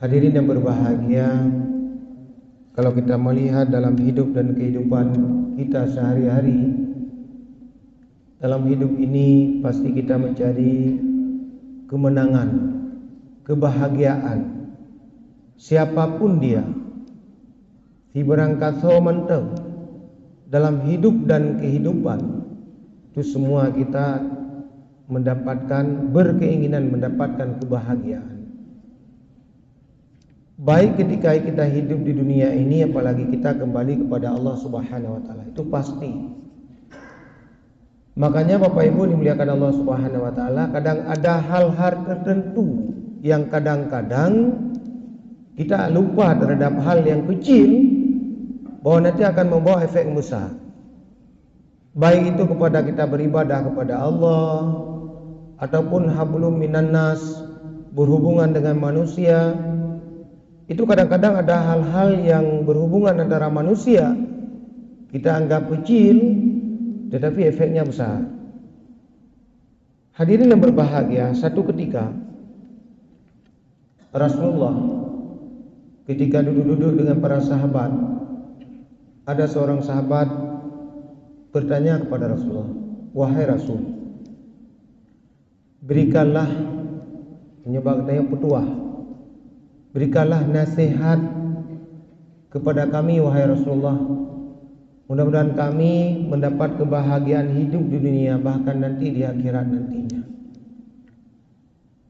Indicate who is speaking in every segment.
Speaker 1: Hadirin yang berbahagia, kalau kita melihat dalam hidup dan kehidupan kita sehari-hari, dalam hidup ini pasti kita mencari kemenangan, kebahagiaan. Siapapun dia, si berangkat menteng dalam hidup dan kehidupan, itu semua kita berkeinginan mendapatkan kebahagiaan. Baik ketika kita hidup di dunia ini, apalagi kita kembali kepada Allah Subhanahu wa taala, itu pasti. Makanya Bapak Ibu dimuliakan Allah Subhanahu wa taala, kadang ada hal-hal tertentu yang kadang-kadang kita lupa terhadap hal yang kecil, bahwa nanti akan membawa efek besar. Baik itu kepada kita beribadah kepada Allah, ataupun hablum minan nas, berhubungan dengan manusia. Itu kadang-kadang ada hal-hal yang berhubungan antara manusia kita anggap kecil, tetapi efeknya besar. Hadirin yang berbahagia, satu ketika Rasulullah ketika duduk-duduk dengan para sahabat, ada seorang sahabat bertanya kepada Rasulullah, "Wahai Rasul, berikanlah," menyebabkan petuah, "berikanlah nasihat kepada kami wahai Rasulullah. Mudah-mudahan kami mendapat kebahagiaan hidup di dunia, bahkan nanti di akhirat nantinya."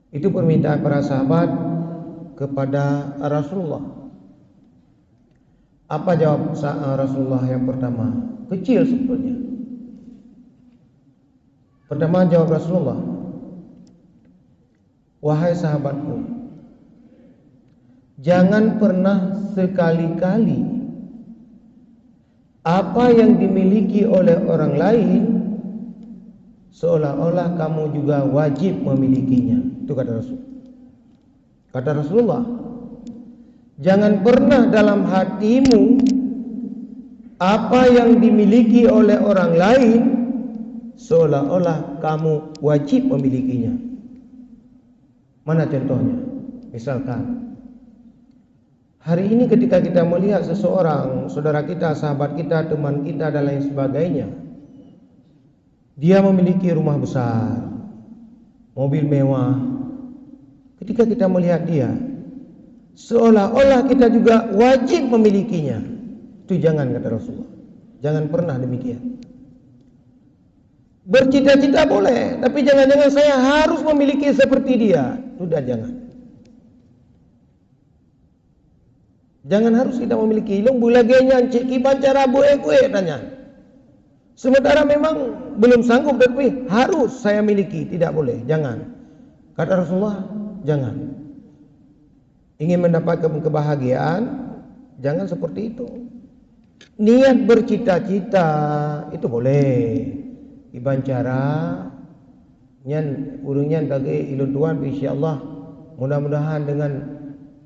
Speaker 1: Itu permintaan para sahabat kepada Rasulullah. Apa jawab Rasulullah yang pertama? Kecil sebetulnya. Pertama jawab Rasulullah, "Wahai sahabatku, jangan pernah sekali-kali apa yang dimiliki oleh orang lain seolah-olah kamu juga wajib memilikinya." Itu kata Rasul. Kata Rasulullah, jangan pernah dalam hatimu apa yang dimiliki oleh orang lain seolah-olah kamu wajib memilikinya. Mana contohnya? Misalkan hari ini ketika kita melihat seseorang, saudara kita, sahabat kita, teman kita dan lain sebagainya, dia memiliki rumah besar, mobil mewah. Ketika kita melihat dia, seolah-olah kita juga wajib memilikinya. Itu jangan, kata Rasulullah. Jangan pernah demikian. Bercita-cita boleh, tapi jangan-jangan saya harus memiliki seperti dia. Sudah, jangan. Jangan harus kita memiliki. Ilung bulagenya ceki pancara kue tanya. Sementara memang belum sanggup, tapi harus saya miliki. Tidak boleh, jangan. Kata Rasulullah, jangan. Ingin mendapatkan kebahagiaan, jangan seperti itu. Niat bercita-cita itu boleh. Ibancara nyan urungnya bagi ilun tuan insyaallah, mudah-mudahan dengan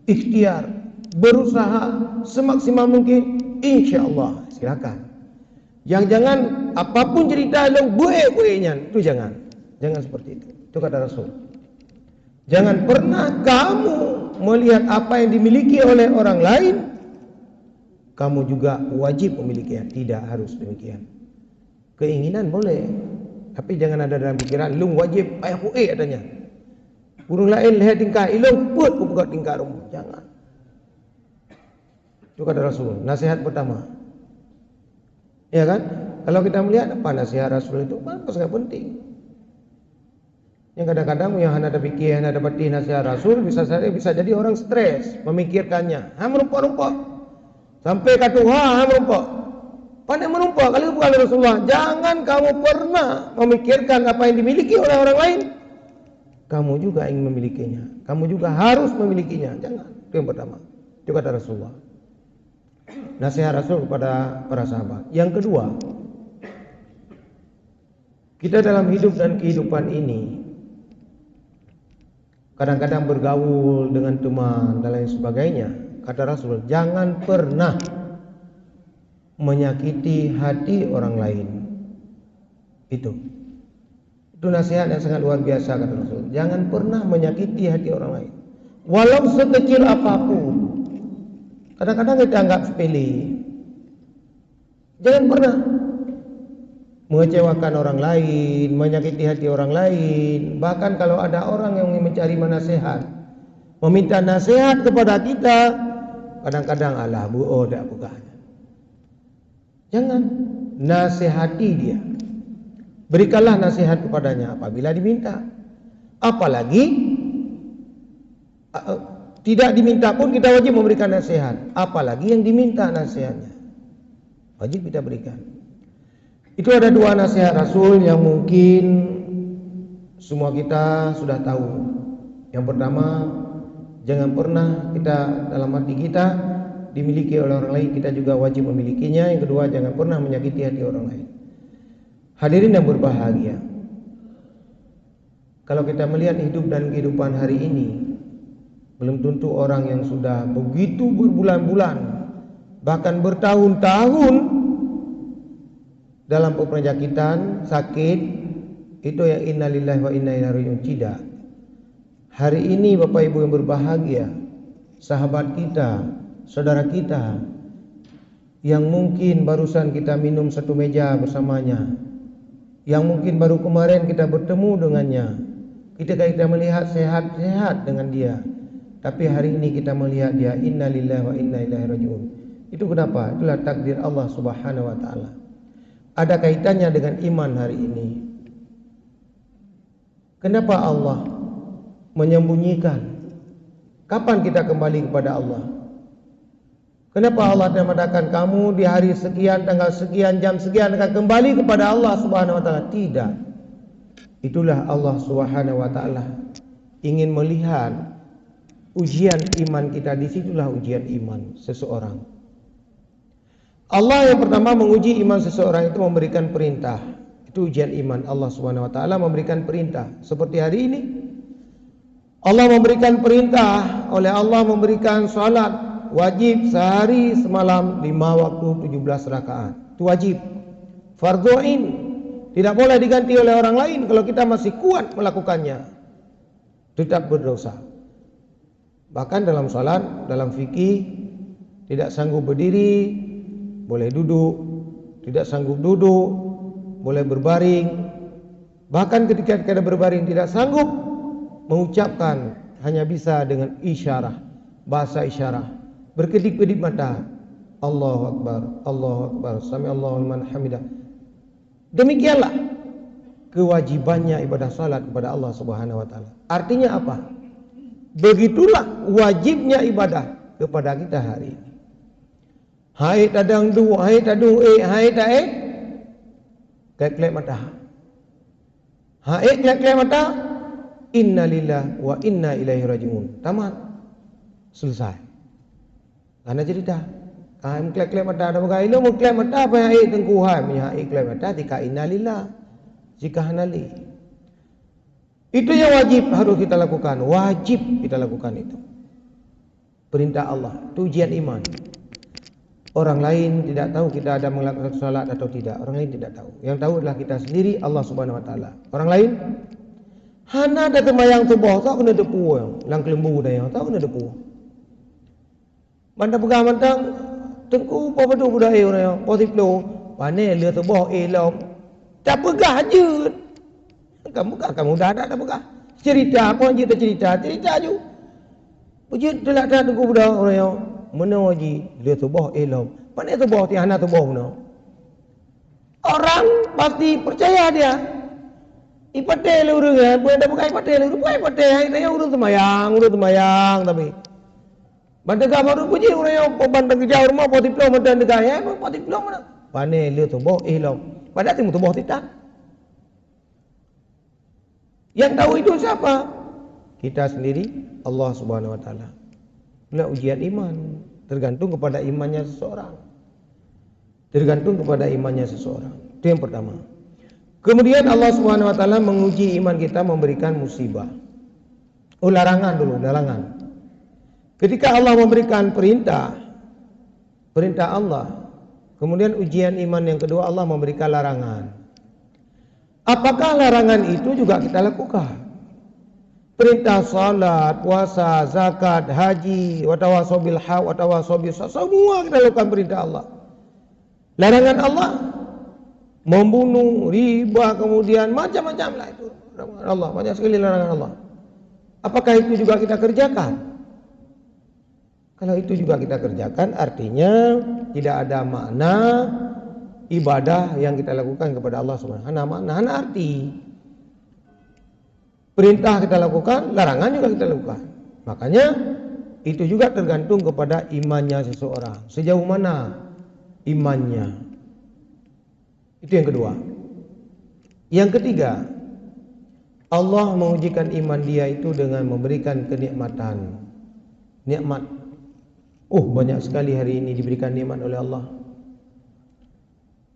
Speaker 1: ikhtiar berusaha semaksimal mungkin, insyaallah silakan. Jangan apapun cerita ilung bue-buenya, itu jangan seperti itu. Itu kata Rasul. Jangan pernah kamu melihat apa yang dimiliki oleh orang lain, kamu juga wajib memilikinya. Tidak harus demikian. Keinginan boleh, tapi jangan ada dalam pikiran ilung wajib ayah pue katanya. Burung lain lihat tingkah ilung buat buka tingkah rumah. Jangan. Itu kata Rasul. Nasihat pertama. Ya kan? Kalau kita melihat apa nasihat Rasul itu, apa sangat penting. Yang kadang-kadang yang ada pikir, ada beti nasihat Rasul bisa jadi orang stres memikirkannya. Merupa-rupa. Sampai kata merupa. Pandai merupa kali bukan Rasulullah. Jangan kamu pernah memikirkan apa yang dimiliki oleh orang lain, kamu juga ingin memilikinya. Kamu juga harus memilikinya. Jangan. Itu yang pertama. Itu kata Rasulullah. Nasihat Rasul kepada para sahabat. Yang kedua, kita dalam hidup dan kehidupan ini kadang-kadang bergaul dengan teman dan lain sebagainya. Kata Rasul, jangan pernah menyakiti hati orang lain. Itu nasihat yang sangat luar biasa, kata Rasul. Jangan pernah menyakiti hati orang lain. walau sekecil apapun. Kadang-kadang kita anggap sepele. Jangan pernah mengecewakan orang lain, menyakiti hati orang lain. Bahkan kalau ada orang yang mencari nasihat, meminta nasihat kepada kita, kadang-kadang alah tak bukan. Jangan, nasihati dia. Berikanlah nasihat kepadanya apabila diminta. Apalagi tidak diminta pun kita wajib memberikan nasihat. Apalagi yang diminta nasihatnya, wajib kita berikan. Itu ada dua nasihat Rasul yang mungkin semua kita sudah tahu. Yang pertama, jangan pernah kita dalam hati kita dimiliki oleh orang lain, kita juga wajib memilikinya. Yang kedua, jangan pernah menyakiti hati orang lain. Hadirin yang berbahagia, kalau kita melihat hidup dan kehidupan hari ini, belum tentu orang yang sudah begitu berbulan-bulan, bahkan bertahun-tahun dalam penyakitan, sakit, itu yang innalillahi wa inna ilaihi raji'un. Tidak. Hari ini Bapak Ibu yang berbahagia, sahabat kita, saudara kita yang mungkin barusan kita minum satu meja bersamanya, yang mungkin baru kemarin kita bertemu dengannya, kita melihat sehat-sehat dengan dia, tapi hari ini kita melihat dia innalillahi wa inna ilaihi raji'un. Itu kenapa? Itulah takdir Allah Subhanahu wa taala. Ada kaitannya dengan iman hari ini. Kenapa Allah menyembunyikan? Kapan kita kembali kepada Allah? Kenapa Allah mengatakan kamu di hari sekian, tanggal sekian, jam sekian akan kembali kepada Allah Subhanahu wa taala? Tidak. Itulah Allah Subhanahu wa taala ingin melihat ujian iman kita. Disitulah ujian iman seseorang. Allah yang pertama menguji iman seseorang itu memberikan perintah. Itu ujian iman. Allah Subhanahu wa taala memberikan perintah. Seperti hari ini Allah memberikan perintah, oleh Allah memberikan salat wajib sehari semalam 5 waktu 17 rakaat. Itu wajib. Fardhu ain. Tidak boleh diganti oleh orang lain. Kalau kita masih kuat melakukannya, tetap berdosa. Bahkan dalam salat, dalam fikih, tidak sanggup berdiri boleh duduk, tidak sanggup duduk boleh berbaring. Bahkan ketika kita berbaring tidak sanggup mengucapkan, hanya bisa dengan isyarat, bahasa isyarat, berkedip-kedip mata, Allahu Akbar, Allahu Akbar, Sami Allahu liman hamidah. Demikianlah kewajibannya ibadah salat kepada Allah Subhanahu wa taala. Artinya apa? Begitulah wajibnya ibadah kepada kita hari ini. Hai tadang du, hai tadu hai ta klek mata. Hai klek mata. Innalillahi wa inna ilaihi raji'un. Tamat. Selesai. Karena cerita. Kaim klek mata ada bagai ilmu klek mata apa hai tengku hai punya hai klek mata tika innalillah. Jika hanali. Itu yang wajib harus kita lakukan. Wajib kita lakukan itu. Perintah Allah. Itu ujian iman. Orang lain tidak tahu kita ada melakukan salat atau tidak. Orang lain tidak tahu. Yang tahu adalah kita sendiri, Allah Subhanahu wa taala. Orang lain hana ada temayang tubuh tak kena depu lang kelembu dah yang tak kena depu. Manda pegang mantang tengku apa betul budak orang yang potiplo pane leur tubuh lom. Tak pegah je. Kamu dah ada pegah. Cerita apa je cerita je. Puji telak dah tengku budak orang yang menaji dia tubuh elom. Mana tubuh tiada tubuh mana? Orang pasti percaya dia. Ipatel urang ya, bukan bukan ipatel, bukan ipatel. Dia urang semayang tapi. Bandar baru puji orang yang bandar kerja rumah poti plong bandar negara, poti plong mana? Pane dia tubuh elom. Padahal timu tubuh tidak. Yang tahu itu siapa? Kita sendiri, Allah Subhanahu wa taala. Itulah ujian iman, tergantung kepada imannya seseorang. Tergantung kepada imannya seseorang. Itu yang pertama. Kemudian Allah Subhanahu wa taala menguji iman kita, memberikan musibah. Oh, larangan dulu, larangan. Ketika Allah memberikan perintah Allah. Kemudian ujian iman yang kedua, Allah memberikan larangan. Apakah larangan itu juga kita lakukan? Perintah salat, puasa, zakat, haji, watawasau bil haq, watawasau bis sabr, semua kita lakukan perintah Allah. Larangan Allah, membunuh, riba, kemudian macam-macam lah itu. Larangan Allah, banyak sekali larangan Allah. Apakah itu juga kita kerjakan? Kalau itu juga kita kerjakan, artinya tidak ada makna ibadah yang kita lakukan kepada Allah Subhanahu wa taala. Makna arti. Perintah kita lakukan, larangan juga kita lakukan. Makanya itu juga tergantung kepada imannya seseorang. Sejauh mana imannya. Itu yang kedua. Yang ketiga, Allah mengujikan iman dia itu dengan memberikan kenikmatan. Nikmat. Banyak sekali hari ini diberikan nikmat oleh Allah.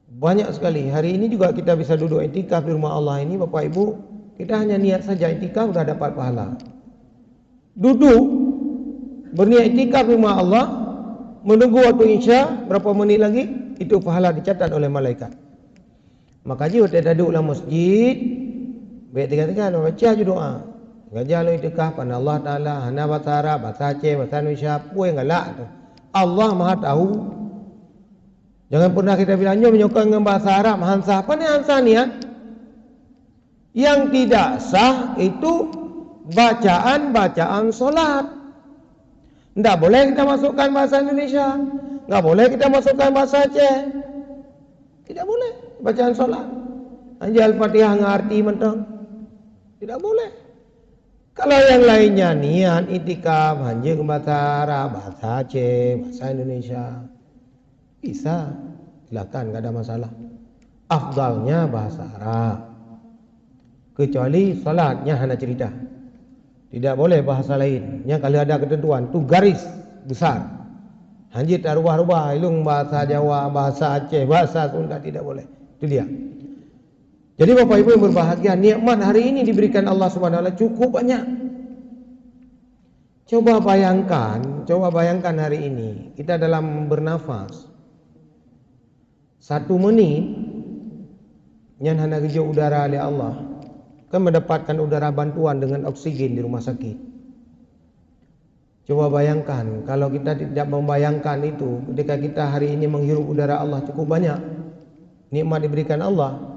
Speaker 1: Banyak sekali. Hari ini juga kita bisa duduk iktikaf di rumah Allah ini, Bapak Ibu. Kita hanya niat saja iktikaf sudah dapat pahala. Duduk berniat iktikaf di rumah Allah, menunggu waktu Isya berapa menit lagi, itu pahala dicatat oleh malaikat. Maka jika kita duduk dalam masjid, baik tiga-tiga baca je doa. Ngajar lo iktikaf pada Allah Taala, hana bahasa Arab, bahasa Aceh, bahasa Indonesia, apa yang galak tu. Allah Maha tahu. Jangan pernah kita bilang menyokong dengan bahasa Arab, hansa. Apa ni hansa ni ya? Yang tidak sah itu bacaan-bacaan solat. Tidak boleh kita masukkan bahasa Indonesia. Tidak boleh kita masukkan bahasa Aceh. Tidak boleh bacaan solat. Hanya Al-Fatihah ngerti mentang. Tidak boleh. Kalau yang lainnya niat itikaf hanya ke bahasa Arab, bahasa Aceh, bahasa Indonesia, bisa. Silakan, tidak ada masalah. Afdalnya bahasa Arab. Kecuali salatnya hanya cerita. Tidak boleh bahasa lain. Yang kalau ada ketentuan tu garis besar. Hanya tak rubah-rubah ilung bahasa Jawa, bahasa Aceh, bahasa Sunda tidak boleh. Itu dia. Jadi Bapak Ibu yang berbahagia, nikmat hari ini diberikan Allah Subhanahu wa taala cukup banyak. Coba bayangkan hari ini kita dalam bernafas 1 menit yang hanya kerja udara oleh Allah kan mendapatkan udara bantuan dengan oksigen di rumah sakit. Coba bayangkan kalau kita tidak membayangkan itu ketika kita hari ini menghirup udara Allah cukup banyak. Nikmat diberikan Allah.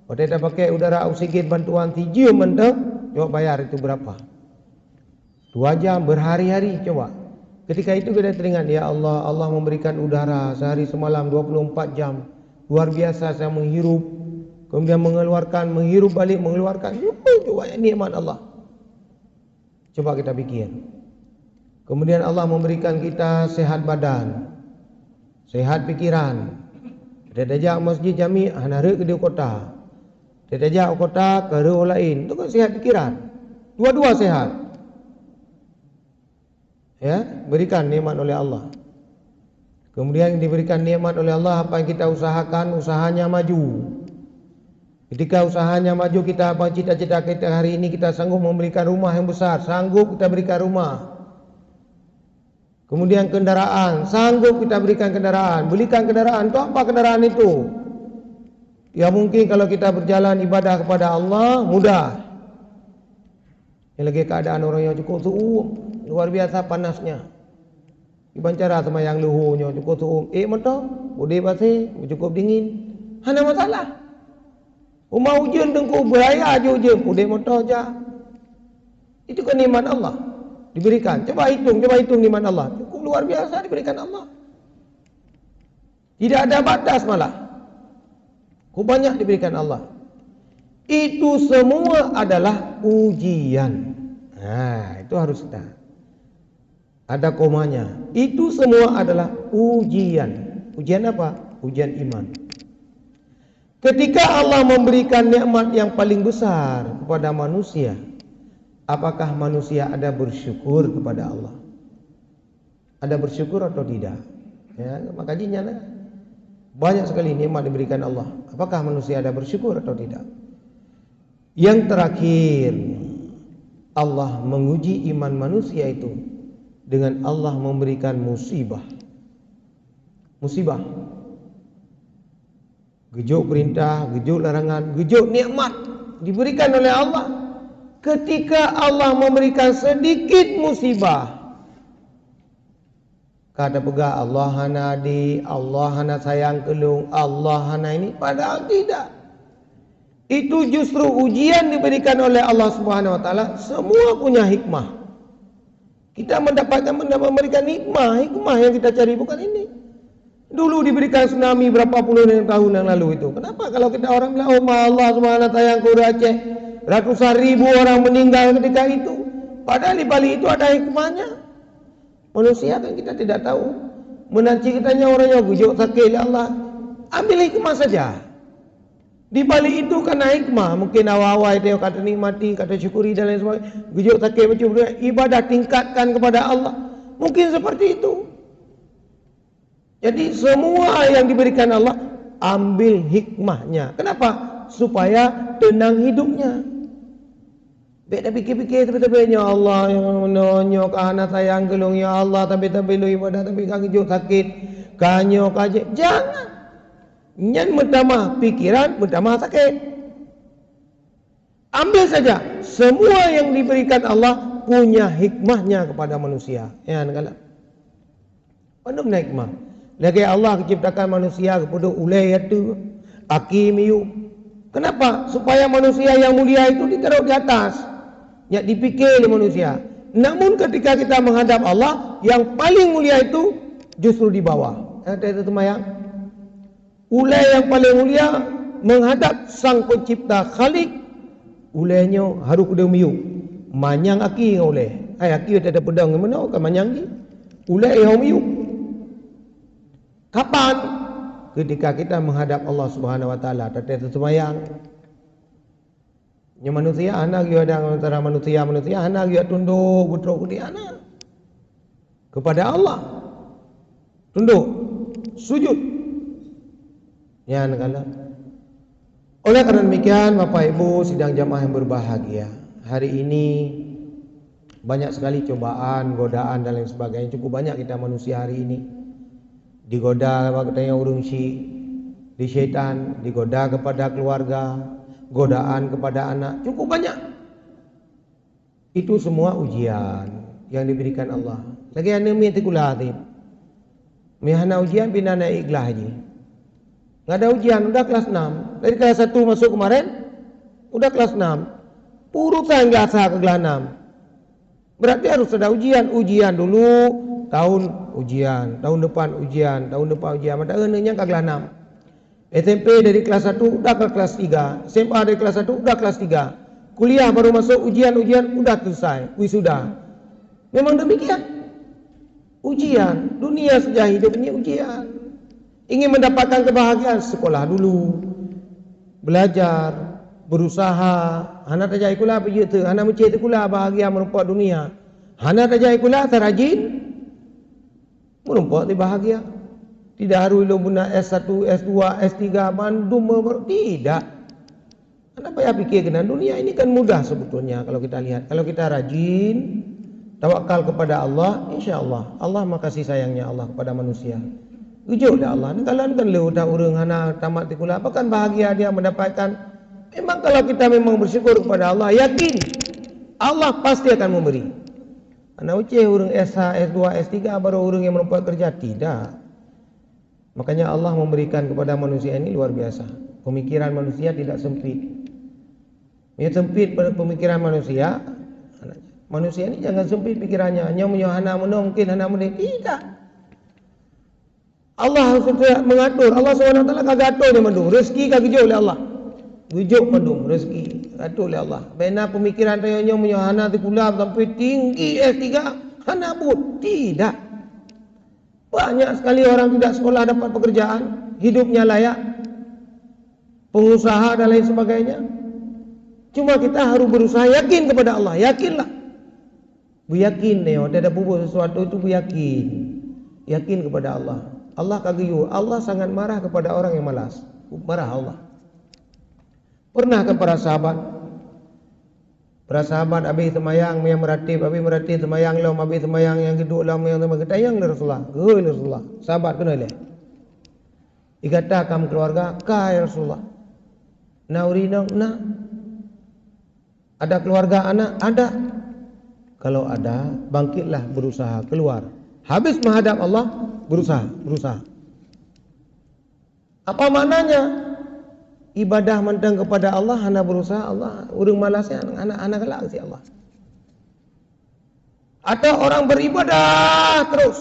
Speaker 1: Kalau kita pakai udara oksigen bantuan cium mentok, coba bayar itu berapa? 2 jam berhari-hari coba. Ketika itu kita teringat ya Allah, Allah memberikan udara sehari semalam 24 jam. Luar biasa saya menghirup, kemudian mengeluarkan, menghirup balik, mengeluarkan. Coba nikmat Allah. Coba kita pikir. Kemudian Allah memberikan kita sehat badan, sehat pikiran. Kita ajak masjid jami, hanare ke di kota. Kita ajak kota ke rumah lain, itu kan sehat pikiran. Dua-dua sehat. Ya, berikan nikmat oleh Allah. Kemudian diberikan nikmat oleh Allah apa yang kita usahakan, usahanya maju. Ketika usahanya maju kita apa cita-cita kita hari ini kita sanggup memberikan rumah yang besar, sanggup kita berikan rumah. Kemudian kendaraan, sanggup kita berikan kendaraan, belikan kendaraan. Itu apa kendaraan itu? Ya mungkin kalau kita berjalan ibadah kepada Allah mudah. Yang lagi keadaan orang yang cukup suum, luar biasa panasnya. Ibancara sama yang luhunya cukup suum. Mentong, budi basi, cukup dingin. Hana masalah. Umah hujan dengku beraya aja hujan, budi mentong aja. Itu kan nikmat Allah diberikan. Coba hitung nikmat Allah. Cukup luar biasa diberikan Allah. Tidak ada batas malah. Banyak diberikan Allah. Itu semua adalah ujian. Nah, itu harus kita. Ada komanya. Itu semua adalah ujian. Ujian apa? Ujian iman. Ketika Allah memberikan nikmat yang paling besar kepada manusia, apakah manusia ada bersyukur kepada Allah? Ada bersyukur atau tidak? Ya, makanya banyak sekali nikmat diberikan Allah. Apakah manusia ada bersyukur atau tidak? Yang terakhir, Allah menguji iman manusia itu dengan Allah memberikan musibah. Musibah. Gejuk perintah, gejuk larangan, gejuk nikmat diberikan oleh Allah. ketika Allah memberikan sedikit musibah, kata pegah Allah hana di, Allah hana sayang kelung, Allah hana ini, padahal tidak. Itu justru ujian diberikan oleh Allah Subhanahu wa taala, semua punya hikmah. Kita memberikan hikmah yang kita cari bukan ini. Dulu diberikan tsunami berapa puluh tahun yang lalu itu. Kenapa kalau kita orang bilang oh Allah Subhanahu wa taala yang ke Aceh, ratusan ribu orang meninggal ketika itu. Padahal di balik itu ada hikmahnya. Manusia kan kita tidak tahu. Menanti kitanya orangnya gujuk sakit ya Allah. Ambil hikmah saja. Di balik itu karena hikmah, mungkin awal-awal itu kata nikmati, kata syukuri dan lain sebagainya. Gujuk sakit macam ibadah tingkatkan kepada Allah. Mungkin seperti itu. Jadi semua yang diberikan Allah ambil hikmahnya. Kenapa? Supaya tenang hidupnya. Beda fikir-fikir tapi ya Allah yang menonyo kahana sayang gelung ya Allah tapi lu ibadah tapi gujuk sakit kanyo kaje. Jangan. Nyan bertambah pikiran, bertambah sakit. Ambil saja. Semua yang diberikan Allah punya hikmahnya kepada manusia. Ya, negala. Penuh hikmah. Lagi Allah menciptakan manusia kepada ulai itu, akimiu. Kenapa? Supaya manusia yang mulia itu ditaruh di atas. Ya dipikir oleh manusia. Namun ketika kita menghadap Allah, yang paling mulia itu justru di bawah. Ada itu temayang. Ulai yang paling mulia menghadap sang pencipta Khalik, ulainya harus kuda miu manyang aki oleh aki ada pedang mana kan manyang di ulai yang miu. Kapan? Ketika kita menghadap Allah Subhanahu wa taala tetapi semayang nya manusia anak dia ada antara manusia anak dia tunduk putruk di anak kepada Allah, tunduk sujud. Ya, negala. Oleh karena demikian, Bapak Ibu sidang jamaah yang berbahagia, hari ini banyak sekali cobaan, godaan dan lain sebagainya. Cukup banyak kita manusia hari ini digoda katanya urung di syaitan, digoda kepada keluarga, godaan kepada anak, cukup banyak. Itu semua ujian yang diberikan Allah. Lagi ane mi tikula tip. Mihana ujian binana ikhlas haji. Nggak ada ujian, udah kelas 6. Dari kelas 1 masuk kemarin, udah kelas 6. Purusan nggak sah ke kelas 6. Berarti harus ada ujian. Ujian dulu, tahun ujian, tahun depan ujian, tahun depan ujian. Maka enaknya ke kelas 6. SMP dari kelas 1 udah ke kelas 3. SMA dari kelas 1 udah kelas 3. Kuliah baru masuk ujian-ujian udah selesai, wisuda. Memang demikian. Ujian, dunia sejak hidup ini ujian. Ingin mendapatkan kebahagiaan, sekolah dulu, belajar, berusaha. Hana tajai kula pergi tu, hana mencet kula bahagia merumpak dunia. Hana tajai kula terajin, merumpak di bahagia. Tidak harus lo guna S1, S2, S3, bandum, tidak. Kenapa ya pikir kena dunia ini kan mudah sebetulnya kalau kita lihat. Kalau kita rajin, tawakal kepada Allah, insya Allah Allah makasih sayangnya Allah kepada manusia. Ujuk dah Allah. Kalau kan lu dah urang hana tamat tikula, apa kan bahagia dia mendapatkan. Memang kalau kita memang bersyukur kepada Allah, yakin Allah pasti akan memberi. Ana uceh urang S1, S2, S3 baru urang yang menempuh kerja, tidak. Makanya Allah memberikan kepada manusia ini luar biasa. Pemikiran manusia tidak sempit. Ya sempit pada pemikiran manusia. Manusia ini jangan sempit pikirannya. Hanya hana mungkin hana tidak. Allah mengatur. Allah SWT kagak atur dia mandung. Rezeki kagak jauh oleh Allah. Gujuk mandung rezeki atur oleh Allah. Bena pemikiran tayanya hana tikula sampai tinggi S3 hana but. Tidak. Banyak sekali orang tidak sekolah dapat pekerjaan, hidupnya layak, pengusaha dan lain sebagainya. Cuma kita harus berusaha yakin kepada Allah. Yakinlah. Yakin neo, ada bubur sesuatu itu yakin. Yakin kepada Allah. Allah kagiyu, Allah sangat marah kepada orang yang malas. Marah Allah. Pernah ke para sahabat abi semayang yang meratib, abi meratib semayang lam, abi semayang yang geduk lam yang semayang ketayang le Rasulullah. Goi le Rasulullah. Sahabat kena le. Ikata kam keluarga ka ya Rasulullah. Nauri na Ada keluarga anak? Ada. Kalau ada, bangkitlah berusaha keluar. Habis menghadap Allah, berusaha. Apa maknanya? Ibadah mentang kepada Allah, hana berusaha Allah, urang malasnya anak-anak kelak si Allah. Atau orang beribadah terus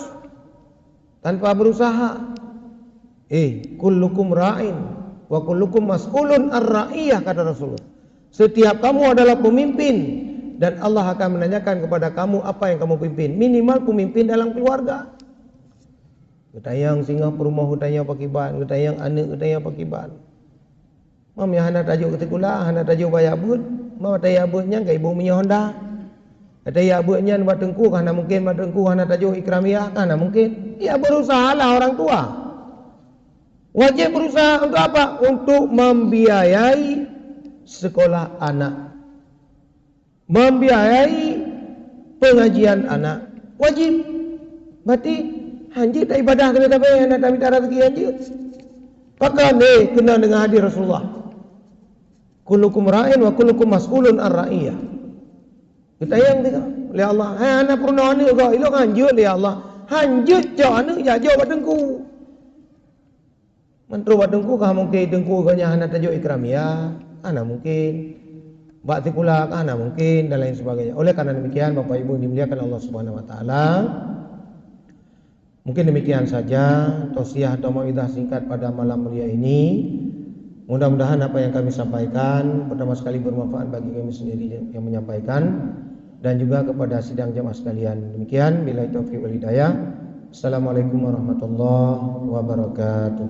Speaker 1: tanpa berusaha. Kullukum ra'in wa kullukum mas'ulun ar-ra'iyah, kata Rasulullah. Setiap kamu adalah pemimpin dan Allah akan menanyakan kepada kamu apa yang kamu pimpin. Minimal pemimpin dalam keluarga. Ketayang singgah perumah, ketayang pakiban, ketayang anak, ketayang pakiban. Mam yang hana tajuk ketikula, hana tajuk bayabut, mam tajuk abutnya ke ibu punya Honda. Tajuk abutnya buat tengku, hana mungkin buat tengku, hana tajuk ikramiah, hana mungkin. Ya berusahalah orang tua. Wajib berusaha untuk apa? Untuk membiayai sekolah anak, membiayai pengajian anak. Wajib. Berarti hanjit tak ibadah tapi anak tak minta rezeki hanjit. Pakai kena dengan hadis Rasulullah. Kullukum ra'in wa kullukum mas'ulun ar-ra'iyah. Kita yang tengok oleh Allah. Hai anak pernah ni kau ilok hanjut ya Allah. Hanjut jauh anak ya jauh badengku. Mentru badengku kah mungkin dengku kanya anak tajuk ikramiyah, anak mungkin bakti kula anak mungkin dan lain sebagainya. Oleh karena demikian Bapak Ibu dimuliakan Allah Subhanahu wa taala. Mungkin demikian saja tausiah atau mauidhah singkat pada malam mulia ini. Mudah-mudahan apa yang kami sampaikan pertama sekali bermanfaat bagi kami sendiri yang menyampaikan dan juga kepada sidang jamaah sekalian. Demikian, billahi taufiq wal hidayah. Assalamualaikum warahmatullahi wabarakatuh.